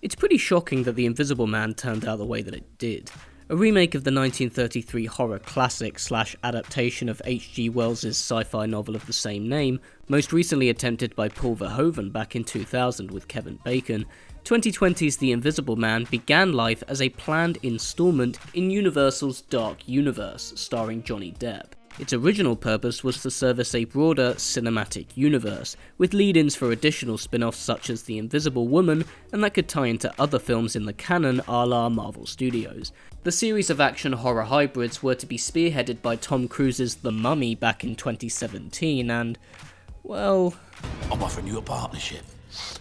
It's pretty shocking that The Invisible Man turned out the way that it did. A remake of the 1933 horror classic / adaptation of H.G Wells' sci-fi novel of the same name, most recently attempted by Paul Verhoeven back in 2000 with Kevin Bacon, 2020's The Invisible Man began life as a planned installment in Universal's Dark Universe, starring Johnny Depp. Its original purpose was to service a broader cinematic universe, with lead-ins for additional spin-offs such as The Invisible Woman, and that could tie into other films in the canon a la Marvel Studios. The series of action horror hybrids were to be spearheaded by Tom Cruise's The Mummy back in 2017, and, well... I'm offering you a partnership.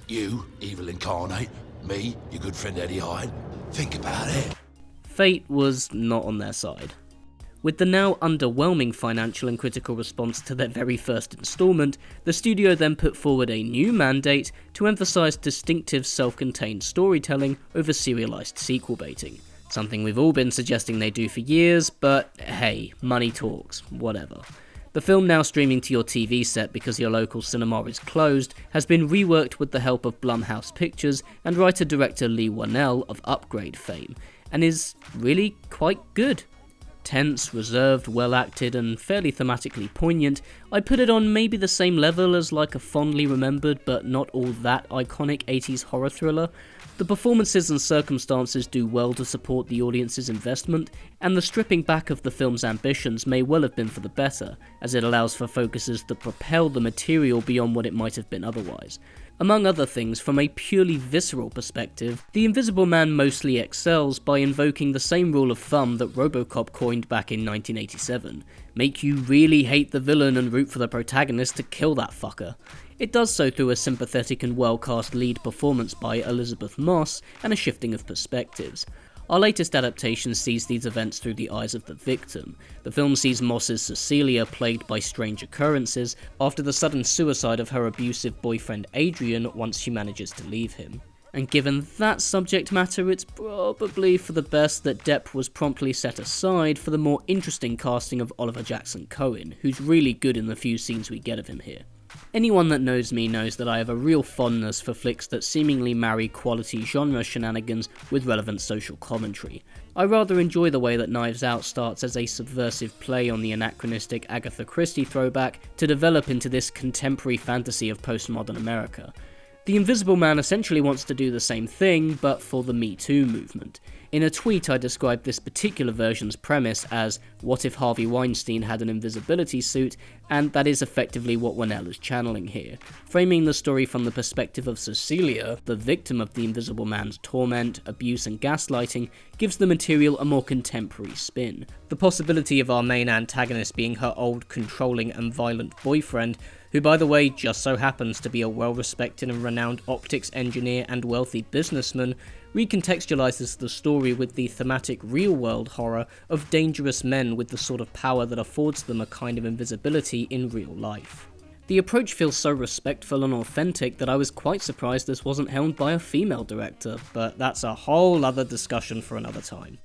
You, evil incarnate, me, your good friend Eddie Hyde. Think about it. Fate was not on their side. With the now underwhelming financial and critical response to their very first installment, the studio then put forward a new mandate to emphasise distinctive self-contained storytelling over serialised sequel baiting. Something we've all been suggesting they do for years, but hey, money talks, whatever. The film, now streaming to your TV set because your local cinema is closed, has been reworked with the help of Blumhouse Pictures and writer-director Leigh Whannell of Upgrade fame, and is really quite good. Tense, reserved, well-acted, and fairly thematically poignant, I'd put it on maybe the same level as like a fondly remembered but not all that iconic 80s horror thriller. The performances and circumstances do well to support the audience's investment, and the stripping back of the film's ambitions may well have been for the better, as it allows for focuses to propel the material beyond what it might have been otherwise. Among other things, from a purely visceral perspective, The Invisible Man mostly excels by invoking the same rule of thumb that RoboCop coined back in 1987. Make you really hate the villain and root for the protagonist to kill that fucker. It does so through a sympathetic and well-cast lead performance by Elizabeth Moss and a shifting of perspectives. Our latest adaptation sees these events through the eyes of the victim. The film sees Moss's Cecilia plagued by strange occurrences after the sudden suicide of her abusive boyfriend Adrian once she manages to leave him. And given that subject matter, it's probably for the best that Depp was promptly set aside for the more interesting casting of Oliver Jackson Cohen, who's really good in the few scenes we get of him here. Anyone that knows me knows that I have a real fondness for flicks that seemingly marry quality genre shenanigans with relevant social commentary. I rather enjoy the way that Knives Out starts as a subversive play on the anachronistic Agatha Christie throwback to develop into this contemporary fantasy of postmodern America. The Invisible Man essentially wants to do the same thing, but for the Me Too movement. In a tweet, I described this particular version's premise as, what if Harvey Weinstein had an invisibility suit, and that is effectively what Whannell is channeling here, framing the story from the perspective of Cecilia, the victim of the Invisible Man's torment, abuse and gaslighting, gives the material a more contemporary spin. The possibility of our main antagonist being her old, controlling and violent boyfriend, who by the way just so happens to be a well-respected and renowned optics engineer and wealthy businessman, recontextualizes the story with the thematic real-world horror of dangerous men with the sort of power that affords them a kind of invisibility in real life. The approach feels so respectful and authentic that I was quite surprised this wasn't helmed by a female director, but that's a whole other discussion for another time.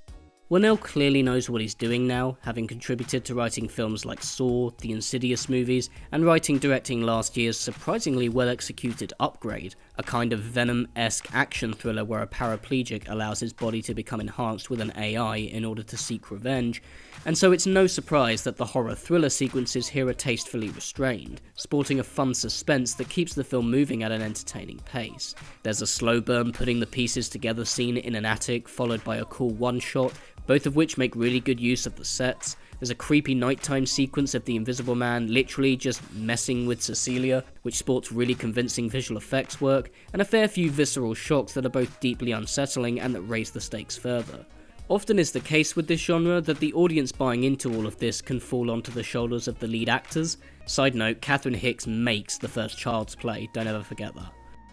Whannell clearly knows what he's doing now, having contributed to writing films like Saw, the Insidious movies, and directing last year's surprisingly well-executed Upgrade, a kind of Venom-esque action thriller where a paraplegic allows his body to become enhanced with an AI in order to seek revenge, and so it's no surprise that the horror thriller sequences here are tastefully restrained, sporting a fun suspense that keeps the film moving at an entertaining pace. There's a slow burn putting the pieces together scene in an attic, followed by a cool one-shot, both of which make really good use of the sets. There's a creepy nighttime sequence of the Invisible Man literally just messing with Cecilia, which sports really convincing visual effects work, and a fair few visceral shocks that are both deeply unsettling and that raise the stakes further. Often is the case with this genre that the audience buying into all of this can fall onto the shoulders of the lead actors. Side note, Catherine Hicks makes the first Child's Play, don't ever forget that.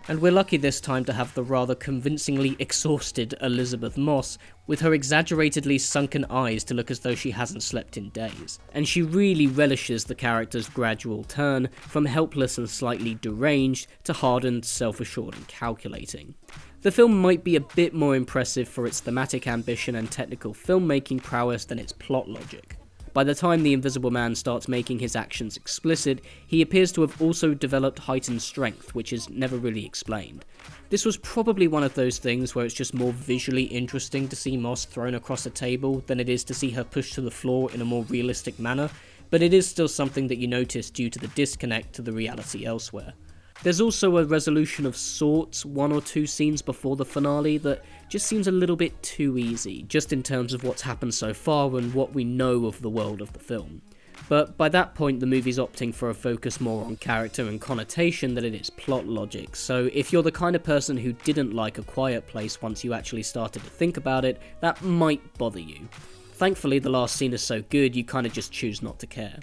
And we're lucky this time to have the rather convincingly exhausted Elizabeth Moss, with her exaggeratedly sunken eyes to look as though she hasn't slept in days. And she really relishes the character's gradual turn from helpless and slightly deranged to hardened, self-assured and calculating. The film might be a bit more impressive for its thematic ambition and technical filmmaking prowess than its plot logic. By the time the Invisible Man starts making his actions explicit, he appears to have also developed heightened strength, which is never really explained. This was probably one of those things where it's just more visually interesting to see Moss thrown across a table than it is to see her pushed to the floor in a more realistic manner, but it is still something that you notice due to the disconnect to the reality elsewhere. There's also a resolution of sorts 1 or 2 scenes before the finale that just seems a little bit too easy, just in terms of what's happened so far and what we know of the world of the film. But by that point the movie's opting for a focus more on character and connotation than it is plot logic, so if you're the kind of person who didn't like A Quiet Place once you actually started to think about it, that might bother you. Thankfully the last scene is so good you kinda just choose not to care.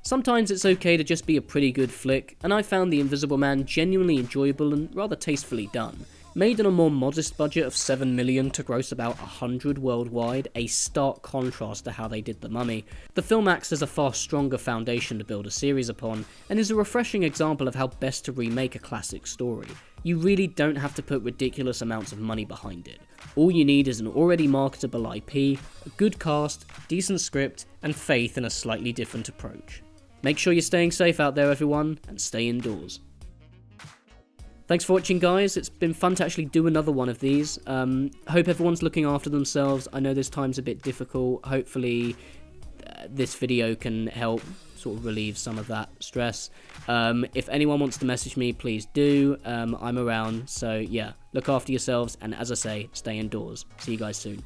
Sometimes it's okay to just be a pretty good flick, and I found The Invisible Man genuinely enjoyable and rather tastefully done. Made on a more modest budget of $7 million to gross about $100 worldwide, a stark contrast to how they did The Mummy, the film acts as a far stronger foundation to build a series upon, and is a refreshing example of how best to remake a classic story. You really don't have to put ridiculous amounts of money behind it. All you need is an already marketable IP, a good cast, decent script, and faith in a slightly different approach. Make sure you're staying safe out there everyone, and stay indoors. Thanks for watching guys, it's been fun to actually do another one of these. Hope everyone's looking after themselves. I know this time's a bit difficult. Hopefully this video can help sort of relieve some of that stress. If anyone wants to message me, please do. I'm around, so yeah, look after yourselves, and as I say, stay indoors. See you guys soon.